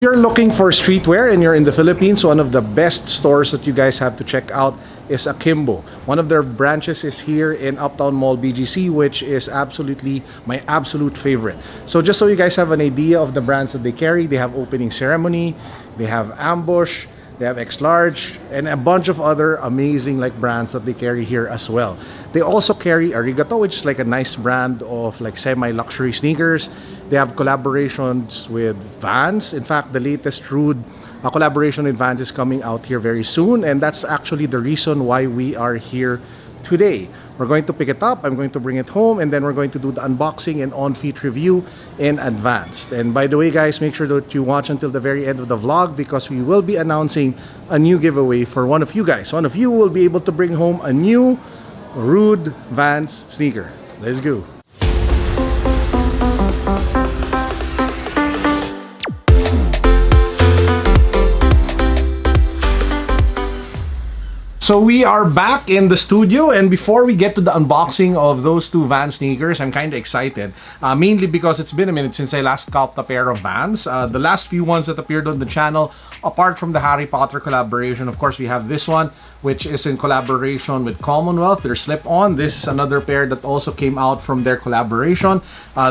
If you're looking for streetwear and you're in the Philippines, one of the best stores that you guys have to check out is Akimbo. One of their branches is here in Uptown Mall BGC, which is absolutely my absolute favorite. So just so you guys have an idea of the brands that they carry, they have Opening Ceremony, they have Ambush, they have X Large, and a bunch of other amazing brands that they carry here as well. They also carry Arigato, which is like a nice brand of semi-luxury sneakers. They have collaborations with Vans. In fact, the latest RHUDE collaboration with Vans is coming out here very soon, and that's actually the reason why we are here today. We're going to pick it up, I'm going to bring it home, and then we're going to do the unboxing and on-feet review in advance. And by the way, guys, make sure that you watch until the very end of the vlog, because we will be announcing a new giveaway for one of you guys. One of you will be able to bring home a new RHUDE Vans sneaker. Let's go. So we are back in the studio, and before we get to the unboxing of those two Vans sneakers, I'm kind of excited, mainly because it's been a minute since I last copped a pair of Vans. The last few ones that appeared on the channel, apart from the Harry Potter collaboration, of course we have this one, which is in collaboration with Commonwealth, their slip-on. This is another pair that also came out from their collaboration.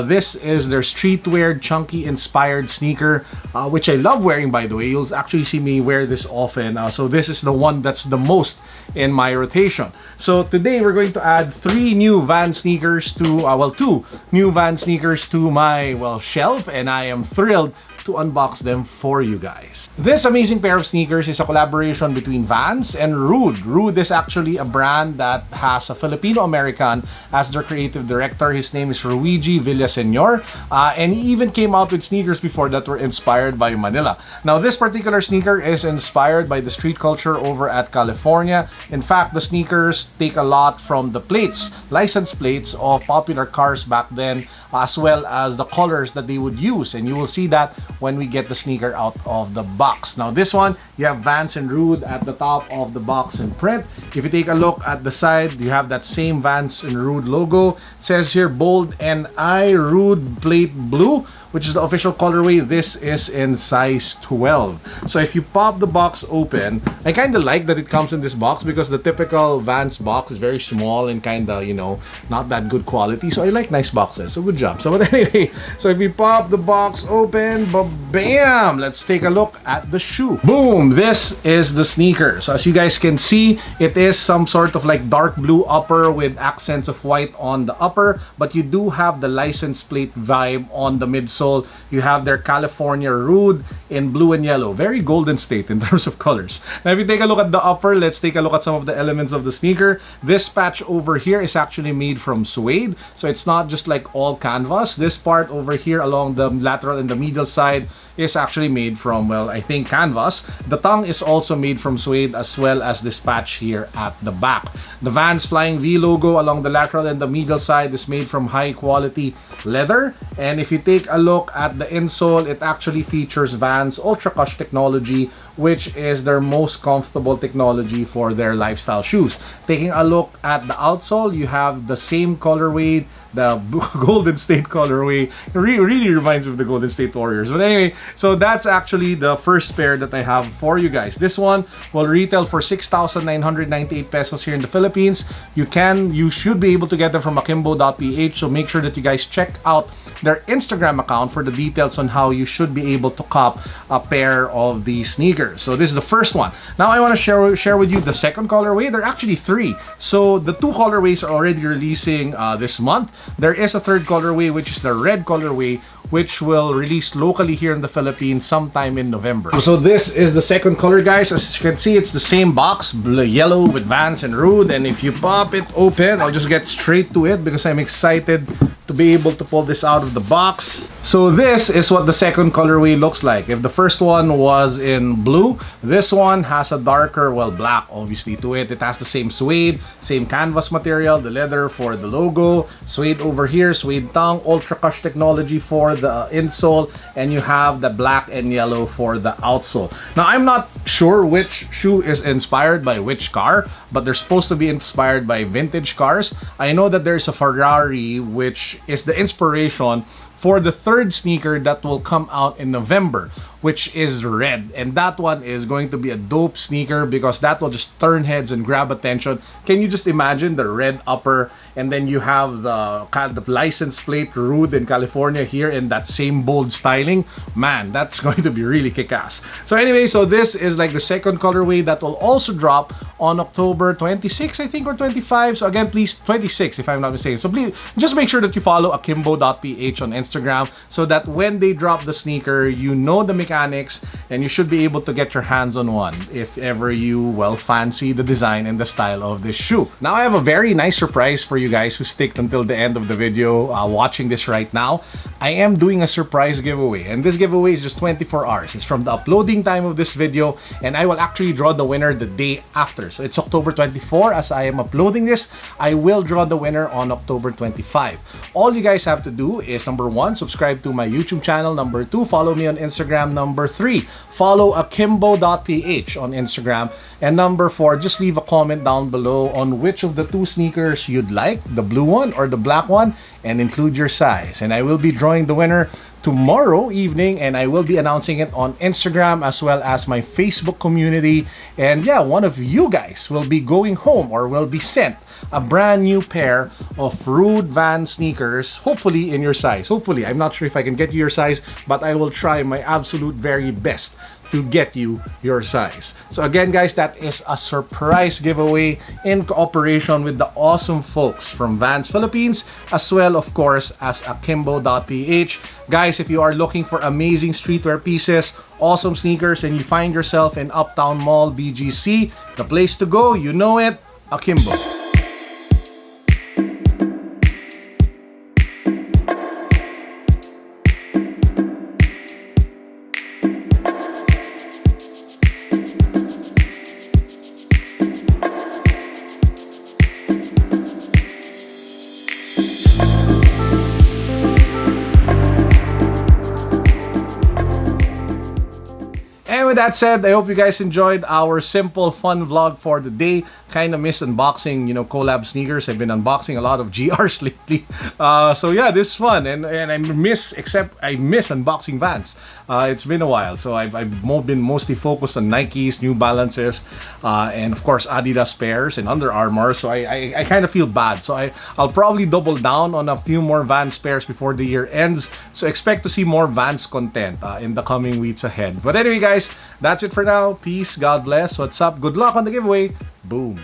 This is their streetwear chunky inspired sneaker, which I love wearing, by the way. You'll actually see me wear this often. So this is the one that's the most in my rotation. So today we're going to add three new Vans sneakers to two new Vans sneakers to my shelf, and I am thrilled to unbox them for you guys. This amazing pair of sneakers is a collaboration between Vans and RHUDE. RHUDE is actually a brand that has a Filipino-American as their creative director. His name is Luigi Villaseñor, and he even came out with sneakers before that were inspired by Manila. Now, this particular sneaker is inspired by the street culture over at California. In fact, the sneakers take a lot from the plates, license plates of popular cars back then, as well as the colors that they would use, and you will see that when we get the sneaker out of the box. Now this one, you have Vans and RHUDE at the top of the box in print. If you take a look at the side, you have that same Vans and RHUDE logo. It says here bold NI RHUDE plate blue, which is the official colorway. This is in size 12. So if you pop the box open, I kind of like that it comes in this box, because the typical Vans box is very small and kind of, not that good quality. So I like nice boxes. So good job. So but anyway, so if you pop the box open, bam! Let's take a look at the shoe. Boom! This is the sneaker. So as you guys can see, it is some sort of dark blue upper with accents of white on the upper, but you do have the license plate vibe on the midsole. You have their California RHUDE in blue and yellow. Very Golden State in terms of colors. Now if you take a look at the upper, let's take a look at some of the elements of the sneaker. This patch over here is actually made from suede. So it's not just all canvas. This part over here along the lateral and the medial side is actually made from, I think, canvas. The tongue is also made from suede, as well as this patch here at the back. The Vans Flying V logo along the lateral and the medial side is made from high quality leather. And if you take a look at the insole, it actually features Vans Ultra Cush technology, which is their most comfortable technology for their lifestyle shoes. Taking a look at the outsole, you have the same colorway, the Golden State colorway. It really reminds me of the Golden State Warriors. But anyway, so that's actually the first pair that I have for you guys. This one will retail for 6,998 pesos here in the Philippines. You should be able to get them from akimbo.ph, so make sure that you guys check out their Instagram account for the details on how you should be able to cop a pair of these sneakers. So this is the first one. Now I want to share with you the second colorway. There are actually three. So the two colorways are already releasing this month. There is a third colorway, which is the red colorway, which will release locally here in the Philippines sometime in November. So this is the second color, guys. As you can see, it's the same box, yellow with Vans and RHUDE. And if you pop it open, I'll just get straight to it because I'm excited to be able to pull this out of the box. So this is what the second colorway looks like. If the first one was in blue, this one has a darker, black obviously to it. It has the same suede, same canvas material, the leather for the logo, suede over here, suede tongue, Ultra Cush technology for the insole, and you have the black and yellow for the outsole. Now I'm not sure which shoe is inspired by which car, but they're supposed to be inspired by vintage cars. I know that there's a Ferrari, which is the inspiration for the third sneaker that will come out in November, which is red. And that one is going to be a dope sneaker because that will just turn heads and grab attention. Can you just imagine the red upper, and then you have the kind of license plate RHUDE in California here in that same bold styling? Man, that's going to be really kick-ass. So anyway, so this is like the second colorway that will also drop on October 26, I think, or 25. So again, please, 26 if I'm not mistaken. So please just make sure that you follow akimbo.ph on Instagram so that when they drop the sneaker, you know the mechanics and you should be able to get your hands on one if ever you, well, fancy the design and the style of this shoe. Now I have a very nice surprise for you guys who sticked until the end of the video watching this right now. I am doing a surprise giveaway, and this giveaway is just 24 hours. It's from the uploading time of this video, and I will actually draw the winner the day after. So it's October 24 as I am uploading this. I will draw the winner on October 25. All you guys have to do is, number 1, subscribe to my YouTube channel. Number 2, follow me on Instagram. Number 3, follow akimbo.ph on Instagram. And number 4, just leave a comment down below on which of the 2 sneakers you'd like, the blue one or the black one, and include your size. And I will be drawing the winner tomorrow evening, and I will be announcing it on Instagram as well as my Facebook community. And yeah, one of you guys will be going home or will be sent a brand new pair of RHUDE Vans sneakers, hopefully in your size. Hopefully, I'm not sure if I can get you your size, but I will try my absolute very best to get you your size. So again, guys, that is a surprise giveaway in cooperation with the awesome folks from Vans Philippines, as well, of course, as akimbo.ph. Guys, if you are looking for amazing streetwear pieces, awesome sneakers, and you find yourself in Uptown Mall, BGC, the place to go, you know it, Akimbo. And with that said, I hope you guys enjoyed our simple, fun vlog for the day. Kind of miss unboxing, you know, collab sneakers. I've been unboxing a lot of GRs lately. So yeah, this is fun. And I miss unboxing Vans. It's been a while. So I've been mostly focused on Nikes, New Balances, and of course Adidas pairs and Under Armour. So I kind of feel bad. So I'll probably double down on a few more Vans pairs before the year ends. So expect to see more Vans content in the coming weeks ahead. But anyway, guys, that's it for now. Peace, God bless. What's up? Good luck on the giveaway. Boom.